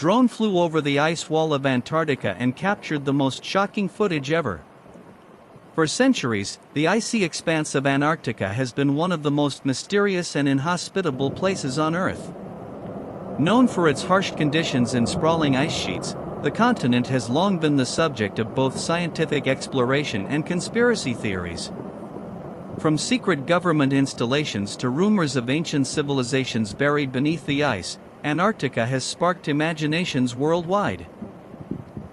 drone flew over the ice wall of Antarctica and captured the most shocking footage ever. For centuries, the icy expanse of Antarctica has been one of the most mysterious and inhospitable places on Earth. Known for its harsh conditions and sprawling ice sheets, the continent has long been the subject of both scientific exploration and conspiracy theories. From secret government installations to rumors of ancient civilizations buried beneath the ice, Antarctica has sparked imaginations worldwide.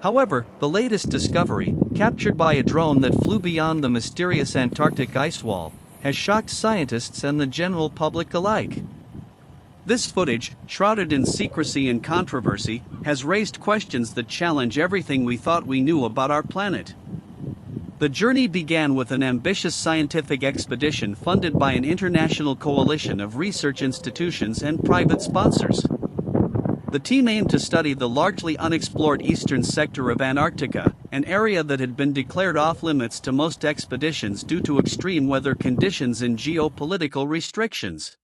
However, the latest discovery, captured by a drone that flew beyond the mysterious Antarctic ice wall, has shocked scientists and the general public alike. This footage, shrouded in secrecy and controversy, has raised questions that challenge everything we thought we knew about our planet. The journey began with an ambitious scientific expedition funded by an international coalition of research institutions and private sponsors. The team aimed to study the largely unexplored eastern sector of Antarctica, an area that had been declared off-limits to most expeditions due to extreme weather conditions and geopolitical restrictions.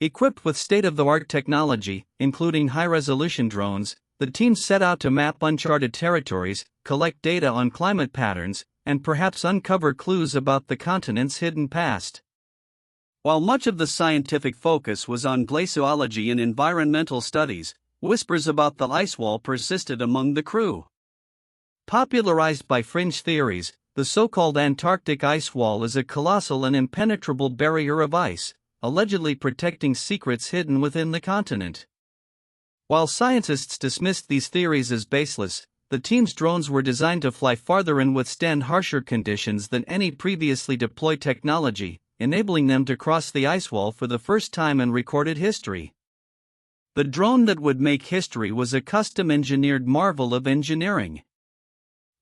Equipped with state-of-the-art technology, including high-resolution drones, the team set out to map uncharted territories, collect data on climate patterns, and perhaps uncover clues about the continent's hidden past. While much of the scientific focus was on glaciology and environmental studies, whispers about the ice wall persisted among the crew. Popularized by fringe theories, the so-called Antarctic ice wall is a colossal and impenetrable barrier of ice, allegedly protecting secrets hidden within the continent. While scientists dismissed these theories as baseless, the team's drones were designed to fly farther and withstand harsher conditions than any previously deployed technology, enabling them to cross the ice wall for the first time in recorded history. The drone that would make history was a custom-engineered marvel of engineering.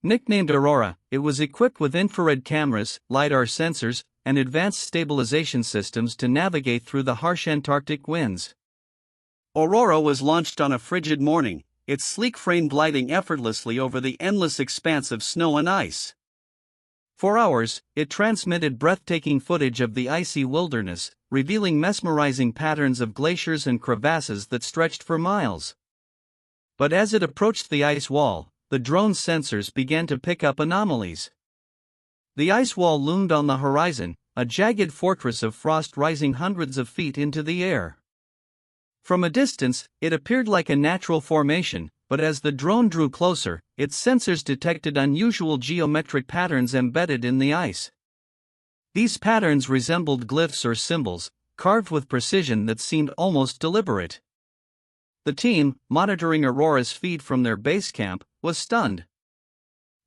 Nicknamed Aurora, it was equipped with infrared cameras, LiDAR sensors, and advanced stabilization systems to navigate through the harsh Antarctic winds. Aurora was launched on a frigid morning, its sleek frame gliding effortlessly over the endless expanse of snow and ice. For hours, it transmitted breathtaking footage of the icy wilderness, revealing mesmerizing patterns of glaciers and crevasses that stretched for miles. But as it approached the ice wall, the drone's sensors began to pick up anomalies. The ice wall loomed on the horizon, a jagged fortress of frost rising hundreds of feet into the air. From a distance, it appeared like a natural formation, but as the drone drew closer, its sensors detected unusual geometric patterns embedded in the ice. These patterns resembled glyphs or symbols, carved with precision that seemed almost deliberate. The team, monitoring Aurora's feed from their base camp, was stunned.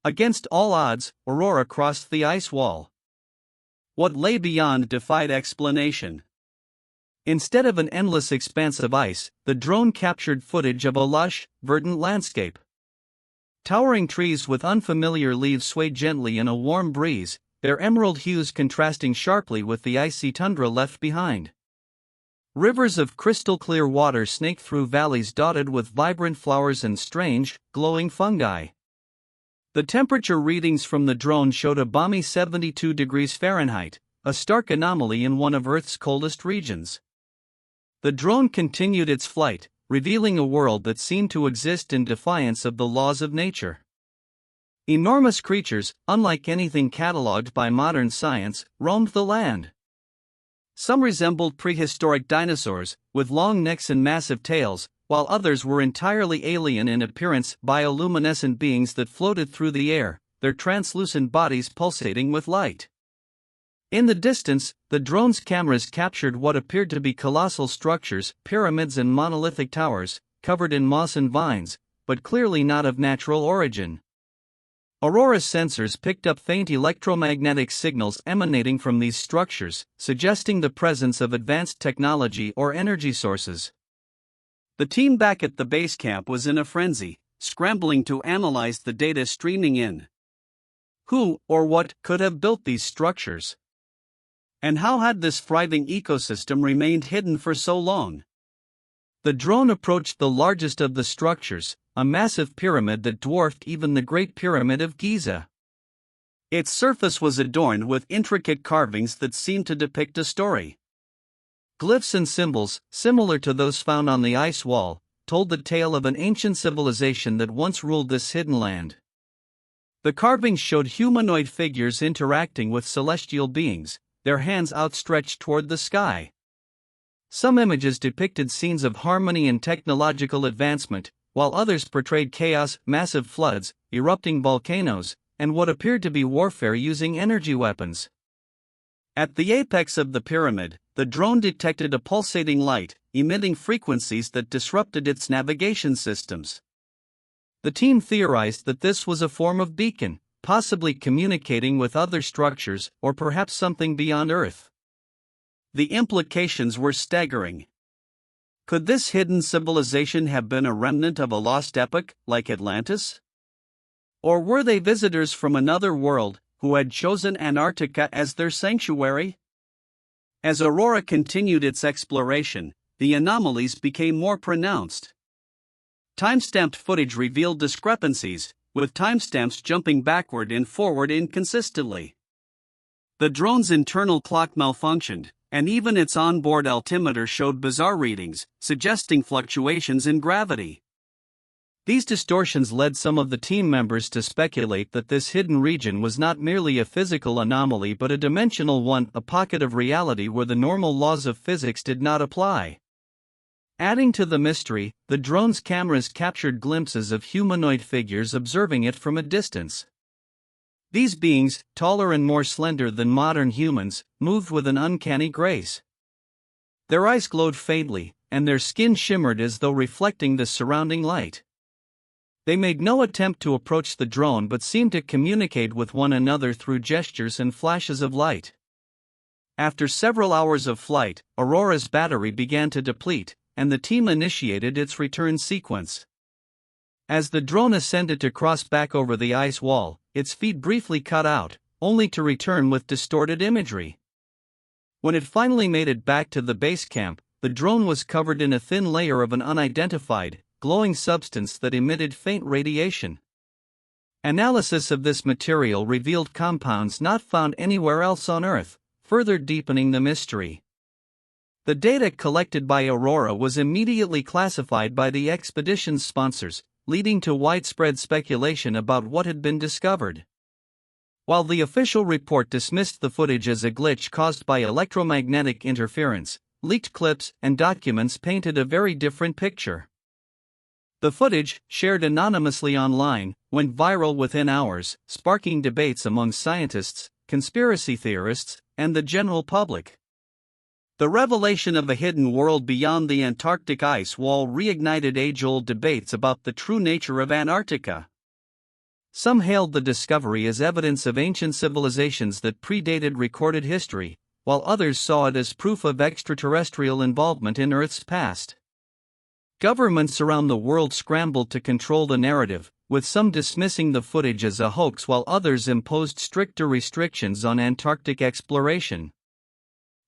Against all odds, Aurora crossed the ice wall. What lay beyond defied explanation. Instead of an endless expanse of ice, the drone captured footage of a lush, verdant landscape. Towering trees with unfamiliar leaves swayed gently in a warm breeze, their emerald hues contrasting sharply with the icy tundra left behind. Rivers of crystal-clear water snaked through valleys dotted with vibrant flowers and strange, glowing fungi. The temperature readings from the drone showed a balmy 72 degrees Fahrenheit, a stark anomaly in one of Earth's coldest regions. The drone continued its flight, revealing a world that seemed to exist in defiance of the laws of nature. Enormous creatures, unlike anything catalogued by modern science, roamed the land. Some resembled prehistoric dinosaurs, with long necks and massive tails, while others were entirely alien in appearance, bioluminescent beings that floated through the air, their translucent bodies pulsating with light. In the distance, the drone's cameras captured what appeared to be colossal structures, pyramids and monolithic towers, covered in moss and vines, but clearly not of natural origin. Aurora's sensors picked up faint electromagnetic signals emanating from these structures, suggesting the presence of advanced technology or energy sources. The team back at the base camp was in a frenzy, scrambling to analyze the data streaming in. Who, or what, could have built these structures? And how had this thriving ecosystem remained hidden for so long? The drone approached the largest of the structures, a massive pyramid that dwarfed even the Great Pyramid of Giza. Its surface was adorned with intricate carvings that seemed to depict a story. Glyphs and symbols, similar to those found on the ice wall, told the tale of an ancient civilization that once ruled this hidden land. The carvings showed humanoid figures interacting with celestial beings, their hands outstretched toward the sky. Some images depicted scenes of harmony and technological advancement, while others portrayed chaos, massive floods, erupting volcanoes, and what appeared to be warfare using energy weapons. At the apex of the pyramid, the drone detected a pulsating light, emitting frequencies that disrupted its navigation systems. The team theorized that this was a form of beacon, possibly communicating with other structures or perhaps something beyond Earth. The implications were staggering. Could this hidden civilization have been a remnant of a lost epoch, like Atlantis? Or were they visitors from another world, who had chosen Antarctica as their sanctuary? As Aurora continued its exploration, the anomalies became more pronounced. Time-stamped footage revealed discrepancies, with timestamps jumping backward and forward inconsistently. The drone's internal clock malfunctioned, and even its onboard altimeter showed bizarre readings, suggesting fluctuations in gravity. These distortions led some of the team members to speculate that this hidden region was not merely a physical anomaly but a dimensional one, a pocket of reality where the normal laws of physics did not apply. Adding to the mystery, the drone's cameras captured glimpses of humanoid figures observing it from a distance. These beings, taller and more slender than modern humans, moved with an uncanny grace. Their eyes glowed faintly, and their skin shimmered as though reflecting the surrounding light. They made no attempt to approach the drone but seemed to communicate with one another through gestures and flashes of light. After several hours of flight, Aurora's battery began to deplete, and the team initiated its return sequence. As the drone ascended to cross back over the ice wall, its feed briefly cut out, only to return with distorted imagery. When it finally made it back to the base camp, the drone was covered in a thin layer of an unidentified, glowing substance that emitted faint radiation. Analysis of this material revealed compounds not found anywhere else on Earth, further deepening the mystery. The data collected by Aurora was immediately classified by the expedition's sponsors, leading to widespread speculation about what had been discovered. While the official report dismissed the footage as a glitch caused by electromagnetic interference, leaked clips and documents painted a very different picture. The footage, shared anonymously online, went viral within hours, sparking debates among scientists, conspiracy theorists, and the general public. The revelation of a hidden world beyond the Antarctic ice wall reignited age-old debates about the true nature of Antarctica. Some hailed the discovery as evidence of ancient civilizations that predated recorded history, while others saw it as proof of extraterrestrial involvement in Earth's past. Governments around the world scrambled to control the narrative, with some dismissing the footage as a hoax while others imposed stricter restrictions on Antarctic exploration.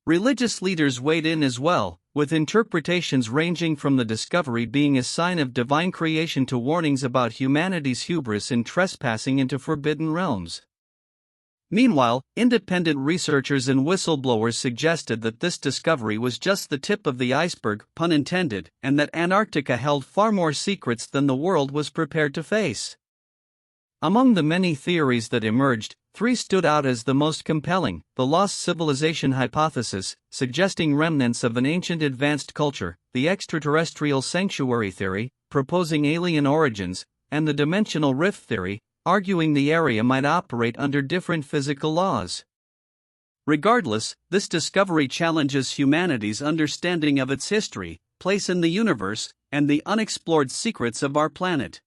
Religious leaders weighed in as well, with interpretations ranging from the discovery being a sign of divine creation to warnings about humanity's hubris in trespassing into forbidden realms. Meanwhile, independent researchers and whistleblowers suggested that this discovery was just the tip of the iceberg, pun intended, and that Antarctica held far more secrets than the world was prepared to face. Among the many theories that emerged, 3 stood out as the most compelling: the lost civilization hypothesis, suggesting remnants of an ancient advanced culture; the extraterrestrial sanctuary theory, proposing alien origins; and the dimensional rift theory, arguing the area might operate under different physical laws. Regardless, this discovery challenges humanity's understanding of its history, place in the universe, and the unexplored secrets of our planet.